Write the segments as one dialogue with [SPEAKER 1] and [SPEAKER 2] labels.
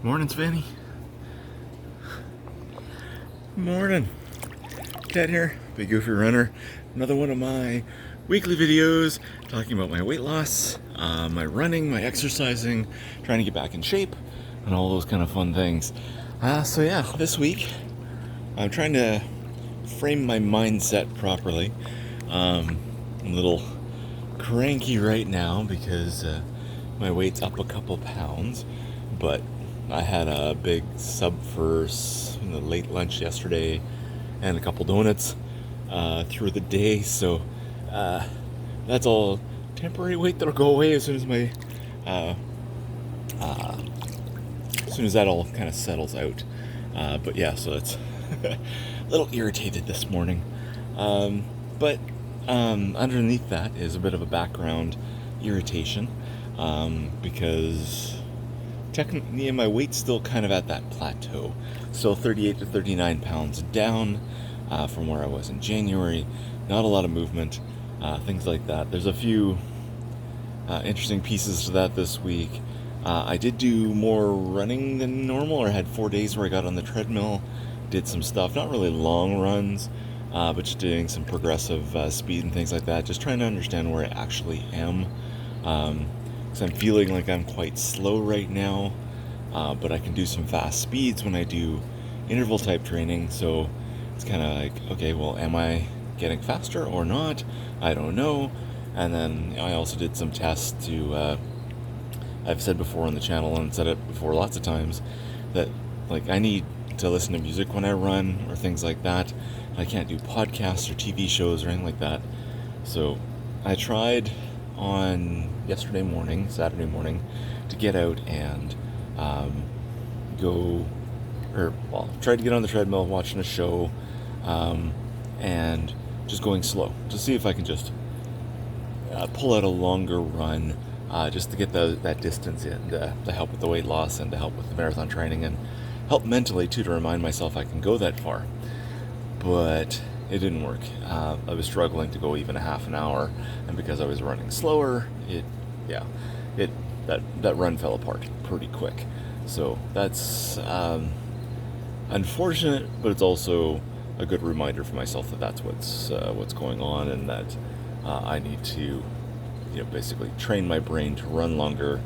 [SPEAKER 1] Morning, Svanny. Morning. Ted here, BigGoofyRunner. Another one of my weekly videos talking about my weight loss, my running, my exercising, trying to get back in shape, and all those kind of fun things. So yeah, this week I'm trying to frame my mindset properly. I'm a little cranky right now because my weight's up a couple pounds, but I had a big sub for the late lunch yesterday and a couple donuts through the day, so that's all temporary weight that'll go away as soon as my as soon as that all kind of settles out. But yeah, so it's a little irritated this morning. But underneath that is a bit of a background irritation because technically my weight's still kind of at that plateau. Still 38 to 39 pounds down from where I was in January. Not a lot of movement, things like that. There's a few interesting pieces to that this week. I did do more running than normal, or I had 4 days where I got on the treadmill, did some stuff, not really long runs, but just doing some progressive speed and things like that, just trying to understand where I actually am. Because I'm feeling like I'm quite slow right now, but I can do some fast speeds when I do interval type training, so it's kind of like, okay, well, am I getting faster or not? I don't know. And then I also did some tests to, I've said before on the channel and said it before lots of times, that like I need to listen to music when I run or things like that. I can't do podcasts or TV shows or anything like that. So I tried on Saturday morning, to get out and tried to get on the treadmill, watching a show, and just going slow to see if I can just pull out a longer run, just to get that distance in, to help with the weight loss and to help with the marathon training and help mentally too, to remind myself I can go that far. But it didn't work. I was struggling to go even a half an hour, and because I was running slower, that run fell apart pretty quick. So that's unfortunate, but it's also a good reminder for myself that that's what's going on, and that I need to, basically train my brain to run longer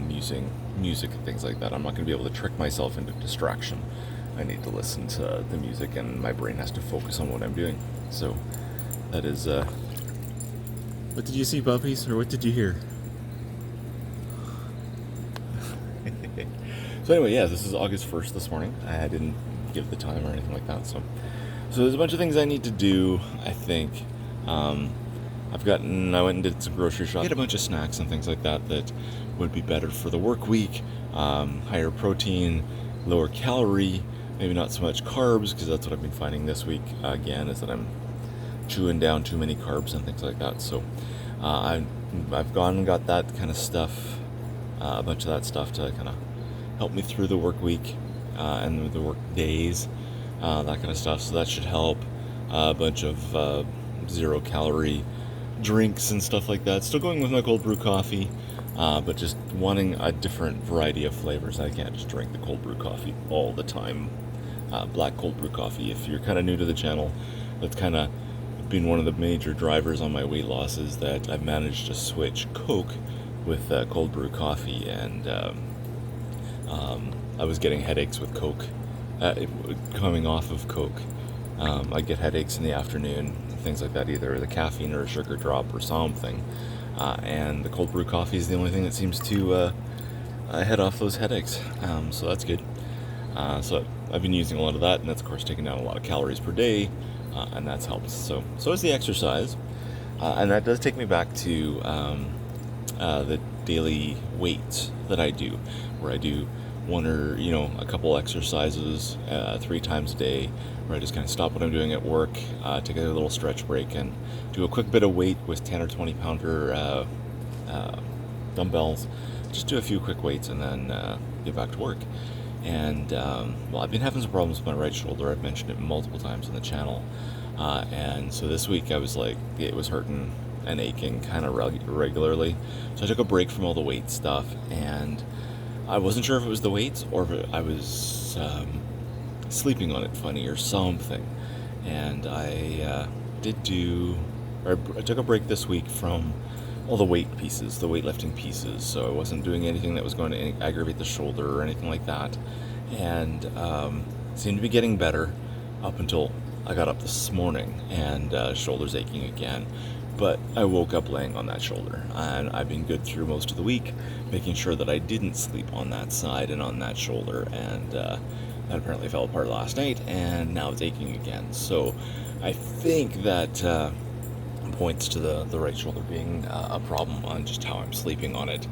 [SPEAKER 1] using music and things like that. I'm not going to be able to trick myself into distraction. I need to listen to the music, and my brain has to focus on what I'm doing. So that is what did you see, puppies, or what did you hear? So anyway, yeah, this is August 1st this morning. I didn't give the time or anything like that. So there's a bunch of things I need to do, I think. I went and did some grocery shopping. Get a bunch of snacks and things like that that would be better for the work week. Higher protein, lower calorie, maybe not so much carbs, because that's what I've been finding this week, again, is that I'm chewing down too many carbs and things like that. So I've gone and got that kind of stuff, a bunch of that stuff to kind of help me through the work week and the work days, that kind of stuff. So that should help. A bunch of 0 calorie drinks and stuff like that. Still going with my cold brew coffee, but just wanting a different variety of flavors. I can't just drink the cold brew coffee all the time. Black cold brew coffee. If you're kind of new to the channel, that's kind of been one of the major drivers on my weight loss, is that I've managed to switch Coke with cold brew coffee, and I was getting headaches with Coke, coming off of Coke. I get headaches in the afternoon, things like that, either the caffeine or a sugar drop or something, and the cold brew coffee is the only thing that seems to head off those headaches, so that's good. So I've been using a lot of that, and that's of course taking down a lot of calories per day, and that's helped. So is the exercise, and that does take me back to the daily weights that I do, where I do one or a couple exercises 3 times a day, where I just kind of stop what I'm doing at work, take a little stretch break, and do a quick bit of weight with 10 or 20 pounder dumbbells. Just do a few quick weights and then get back to work. And I've been having some problems with my right shoulder. I've mentioned it multiple times on the channel, and so this week I was like, it was hurting and aching kind of regularly. So I took a break from all the weight stuff, and I wasn't sure if it was the weights or if I was sleeping on it funny or something. And I I took a break this week from all the weight pieces, the weightlifting pieces. So I wasn't doing anything that was going to aggravate the shoulder or anything like that. And seemed to be getting better up until I got up this morning and shoulder's aching again. But I woke up laying on that shoulder, and I've been good through most of the week, making sure that I didn't sleep on that side and on that shoulder, and that apparently fell apart last night, and now it's aching again. So I think that points to the right shoulder being a problem on just how I'm sleeping on it.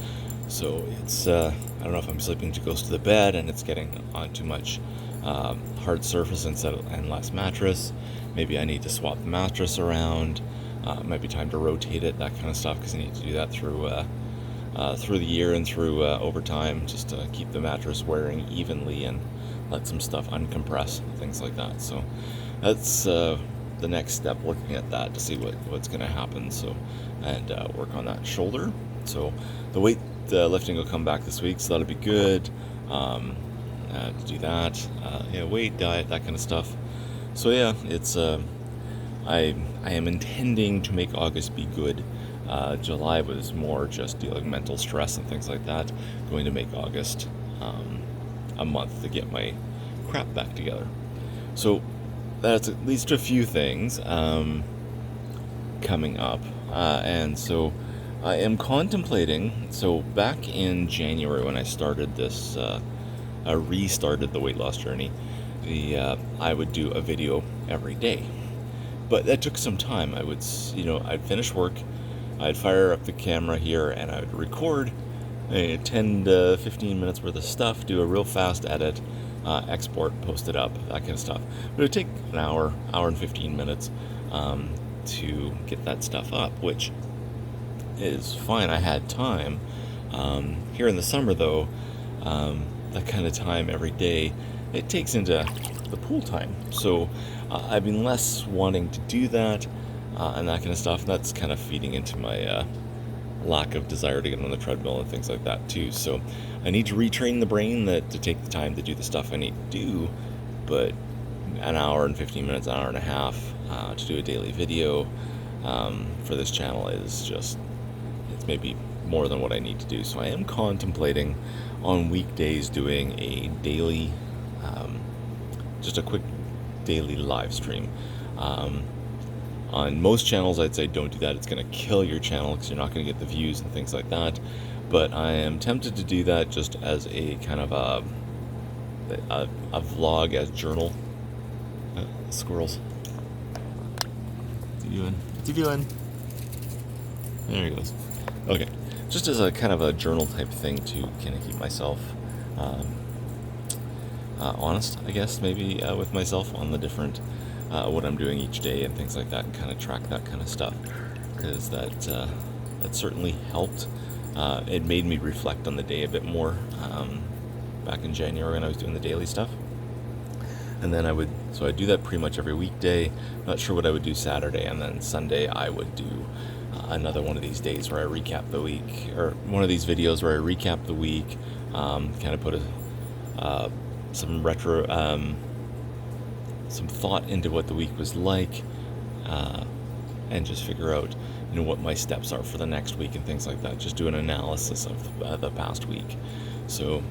[SPEAKER 1] So it's, I don't know if I'm sleeping too close to the bed and it's getting on too much hard surface and less mattress. Maybe I need to swap the mattress around. It might be time to rotate it, that kind of stuff, because I need to do that through the year and through overtime, just to keep the mattress wearing evenly and let some stuff uncompress, things like that. So that's the next step, looking at that to see what's going to happen. So, and work on that shoulder. So the weight lifting will come back this week, so that'll be good. To do that, weight, diet, that kind of stuff. So yeah, it's I am intending to make August be good. July was more just dealing with mental stress and things like that. Going to make August a month to get my crap back together. So that's at least a few things coming up. And so I am contemplating, so back in January when I started this, I restarted the weight loss journey, I would do a video every day. But that took some time. I'd finish work, I'd fire up the camera here, and I would record 10 to 15 minutes worth of stuff, do a real fast edit, export, post it up, that kind of stuff. But it would take an hour and 15 minutes to get that stuff up, which is fine. I had time. Here in the summer, though, that kind of time every day, it takes into the pool time. So I've been less wanting to do that and that kind of stuff. And that's kind of feeding into my lack of desire to get on the treadmill and things like that too. So I need to retrain the brain to take the time to do the stuff I need to do. But an hour and 15 minutes, an hour and a half to do a daily video for this channel is just, it's maybe more than what I need to do. So I am contemplating on weekdays doing a daily, just a quick daily live stream. On most channels, I'd say don't do that. It's going to kill your channel because you're not going to get the views and things like that. But I am tempted to do that just as a kind of a vlog, as journal. Squirrels. What's he doing? What's he doing? There he goes. Okay. Just as a kind of a journal type thing to kind of keep myself honest, I guess, maybe with myself on the different what I'm doing each day and things like that, and kind of track that kind of stuff, because that certainly helped. It made me reflect on the day a bit more back in January when I was doing the daily stuff. And then I'd do that pretty much every weekday. Not sure what I would do Saturday, and then Sunday I would do another one of these days where I recap the week, or one of these videos where I recap the week, kind of put some thought into what the week was like, and just figure out, what my steps are for the next week and things like that. Just do an analysis of the past week. So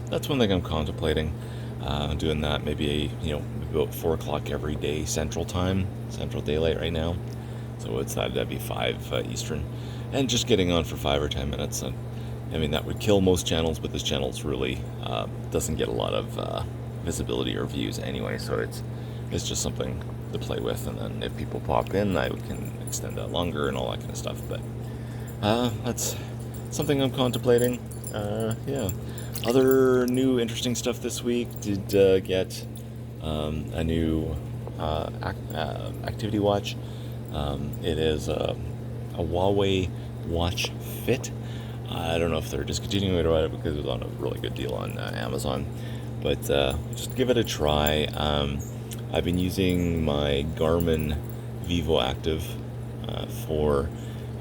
[SPEAKER 1] that's one thing I'm contemplating. Doing that maybe about 4 o'clock every day Central Time, Central Daylight right now. So that'd be 5 Eastern, and just getting on for 5 or 10 minutes. And that would kill most channels, but this channel's really doesn't get a lot of visibility or views anyway. So it's just something to play with, and then if people pop in, I can extend that longer and all that kind of stuff. But that's something I'm contemplating. Yeah. Other new interesting stuff this week. Did get a new activity watch. It is a Huawei Watch Fit. I don't know if they're discontinuing it or what, because it was on a really good deal on Amazon. But just give it a try. I've been using my Garmin Vivo Active for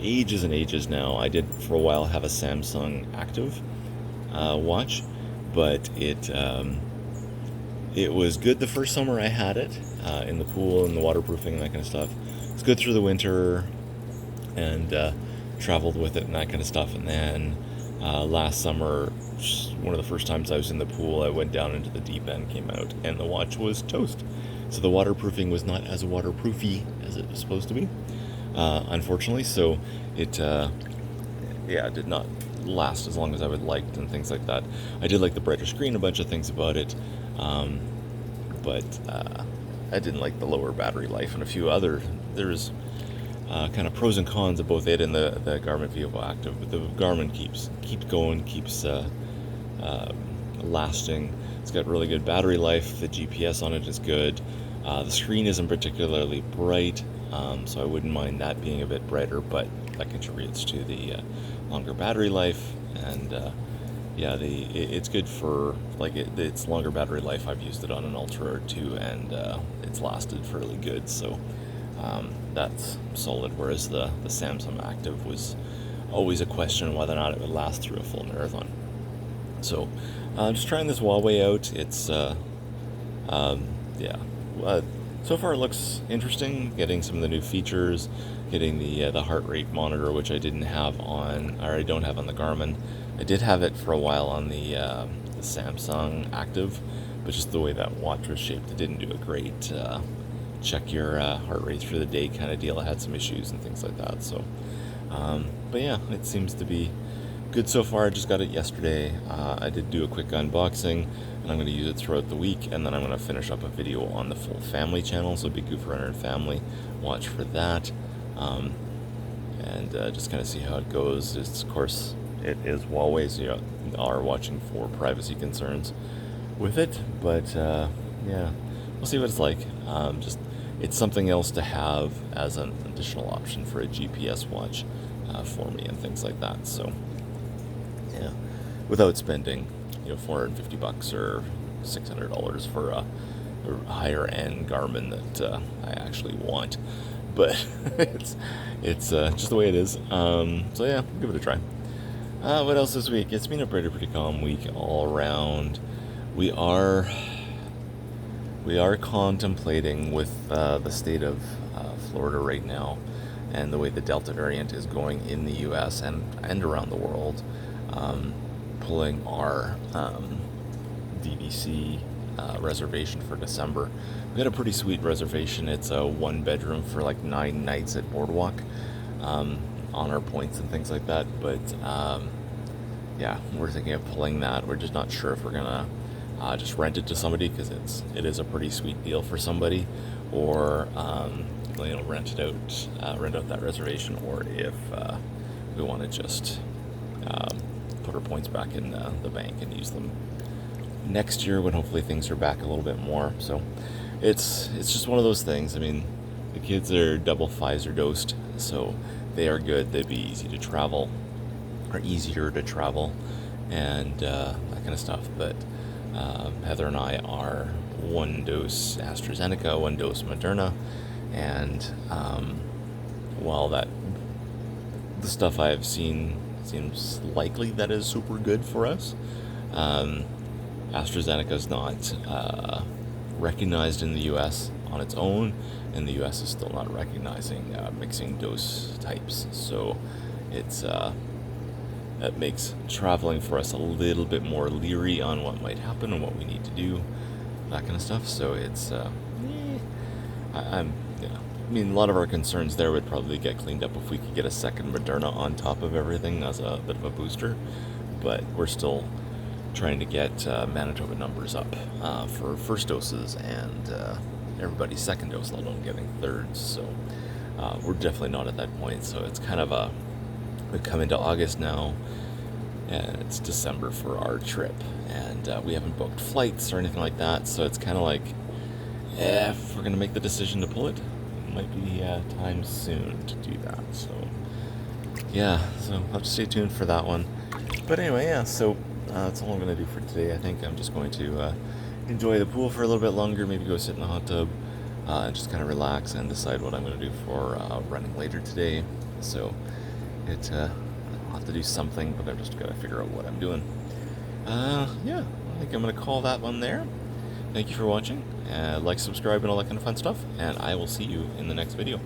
[SPEAKER 1] ages and ages now. I did for a while have a Samsung Active, watch, but it was good the first summer I had it in the pool and the waterproofing and that kind of stuff. It's good through the winter, and traveled with it and that kind of stuff. And then last summer, one of the first times I was in the pool, I went down into the deep end, came out, and the watch was toast. So the waterproofing was not as waterproofy as it was supposed to be, unfortunately. So it did not last as long as I would liked and things like that. I did like the brighter screen, a bunch of things about it, but I didn't like the lower battery life and a few other. There's kind of pros and cons of both it and the Garmin Vivo Active. But the Garmin keeps going, keeps lasting. It's got really good battery life. The GPS on it is good. The screen isn't particularly bright, so I wouldn't mind that being a bit brighter, but that contributes to the longer battery life. And it's good for its longer battery life. I've used it on an Ultra or two, and it's lasted fairly good. So that's solid. Whereas the Samsung Active was always a question whether or not it would last through a full marathon. So just trying this Huawei out. It's so far it looks interesting. Getting some of the new features, getting the heart rate monitor, which I don't have on the Garmin. I did have it for a while on the Samsung Active, but just the way that watch was shaped, it didn't do a great check your heart rate through the day kind of deal. It had some issues and things like that. So, but yeah, it seems to be good so far. I just got it yesterday. I did do a quick unboxing, and I'm going to use it throughout the week, and then I'm going to finish up a video on the full family channel, so BigGoofyRunner and family, watch for that, and just kind of see how it goes. Of course, it is Huawei, so you are watching for privacy concerns with it, but we'll see what it's like. It's something else to have as an additional option for a GPS watch for me and things like that. So yeah, without spending $450 or $600 for a higher end Garmin that I actually want. But it's just the way it is. So yeah, give it a try. What else this week? It's been a pretty calm week all around. We are contemplating with the state of Florida right now, and the way the Delta variant is going in the U.S. and around the world, pulling our DVC reservation for December. We got a pretty sweet reservation. It's a 1-bedroom for like 9 nights at Boardwalk, on our points and things like that. But we're thinking of pulling that. We're just not sure if we're gonna just rent it to somebody, because it is a pretty sweet deal for somebody, or rent out that reservation, or if we want to just put our points back in the bank and use them next year when hopefully things are back a little bit more. So it's just one of those things. I mean, the kids are double Pfizer dosed, so they are good. They'd be easier to travel, and that kind of stuff. But Heather and I are 1 dose AstraZeneca, 1 dose Moderna, and while the stuff I've seen seems likely that is super good for us, AstraZeneca is not recognized in the U.S. on its own, and the U.S. is still not recognizing mixing dose types. So that makes traveling for us a little bit more leery on what might happen and what we need to do, that kind of stuff. So it's I mean, a lot of our concerns there would probably get cleaned up if we could get a second Moderna on top of everything as a bit of a booster. But we're still trying to get Manitoba numbers up for first doses, and everybody's second dose, let alone getting thirds. So we're definitely not at that point. So it's kind of we've come into August now, and it's December for our trip, and we haven't booked flights or anything like that. So it's kind of like, if we're going to make the decision to pull it, might be time soon to do that. So yeah, so I'll have to stay tuned for that one. But anyway, so that's all I'm going to do for today. I think I'm just going to enjoy the pool for a little bit longer, maybe go sit in the hot tub, and just kind of relax and decide what I'm going to do for running later today. So I'll have to do something, but I've just got to figure out what I'm doing. Yeah, I think I'm going to call that one there. Thank you for watching. Like, subscribe, and all that kind of fun stuff. And I will see you in the next video.